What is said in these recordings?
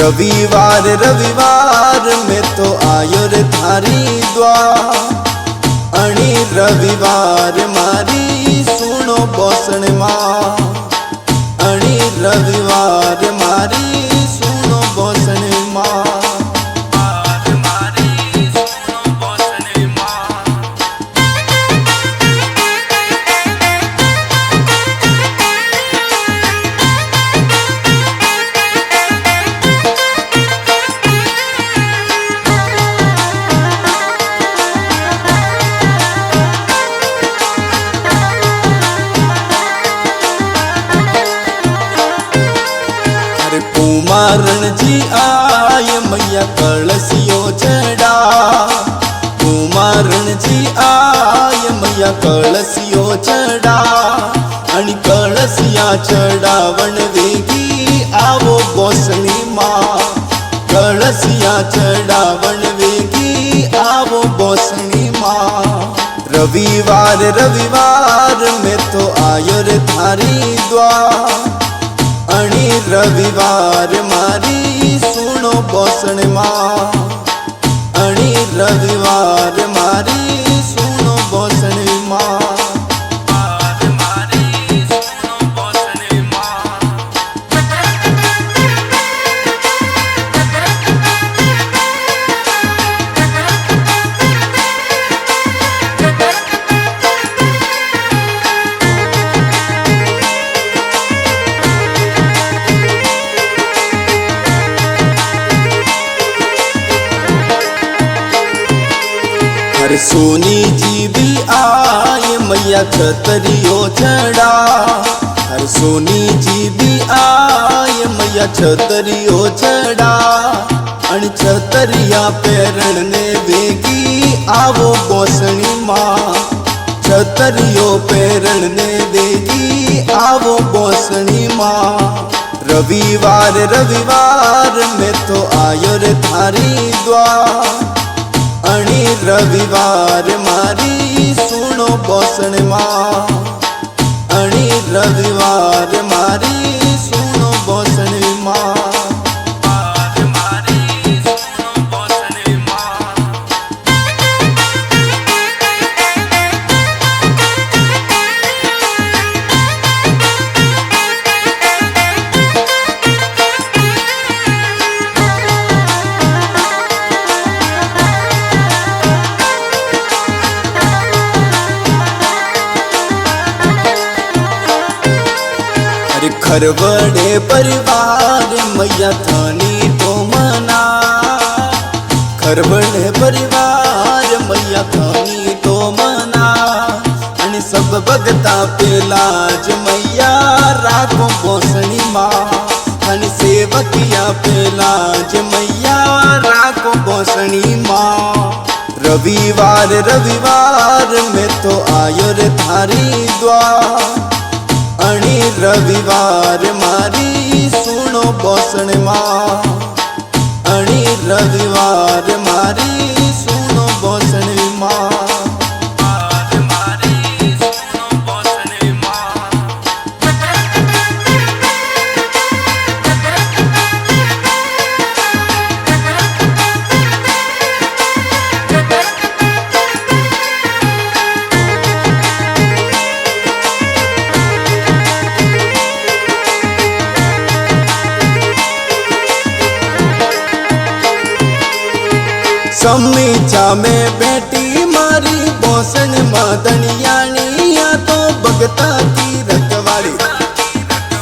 रविवार रविवार में तो आयो रे थारी द्वार। अणी रविवार मारी सुनो बोसण मां। अणी रविवार मारी सुनो बोसण मां। कुमारण जी आय मैया कलसियो चढ़ा। कुमारण जी आय मैया कलसियो चढ़ा। आणि कलसिया चढ़ावण वेगी आवो बोसणी मां। कलसिया चढ़ावण वेगी आवो बोसणी मां। रविवार रविवार में तो आयो रे थारी द्वार। अणी रविवार मारी सुनो बोसण मां। अणी रविवार मारी सुनो बोसण मां। हर सोनी जी भी आय मैया छतरियो चढ़ा। हर सोनी जी भी आय मैया छतरियो चढ़ा। अण छतरिया पेरण ने वेगी आवो बोसणी मां। छतरियो पेरण ने वेगी आवो बोसणी मां। रविवार रविवार में तो आयो रे थारी द्वार। अणी रविवार मारी सुनो बोसण मां। अणी रविवार मारी सुनो बोसण मां। खरवड़े परिवार मैया थानी तो मना। खरवड़े परिवार मैया थानी तो मना। आणि सब भगता पेलाज मैया राखो बोसणी मां। आणि सेवकिया पेलाज मैया राखो बोसणी मां। रविवार रविवार में तो आयो रे थारी द्वार। अणी रविवार मारी सुनो बोसण मां। अणी रविवार मारी सुनो बोसण मां। समीचा में बेटी मारी बोसण मदनियाणी। या तो भगता की रखवाली।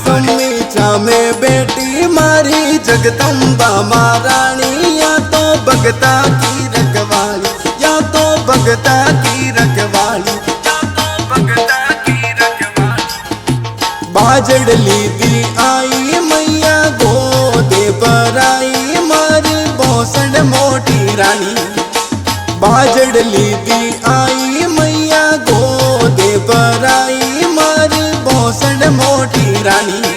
समीचा में बेटी मारी जगदम्बा महारानी। या तो भगता की रखवाली। या तो भगता की रखवाली। बाजड़ली भी आई मैया गोदे पर आई मारी बोसण मोटी रानी। बाजड़ली भी आई मैया गोदे पर आई मारी बोसण मोटी रानी।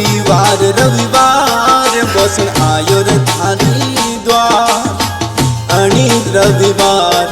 રવિવાર રવિવાર બોસણ આયો રે થારી દ્વાર અણી રવિવાર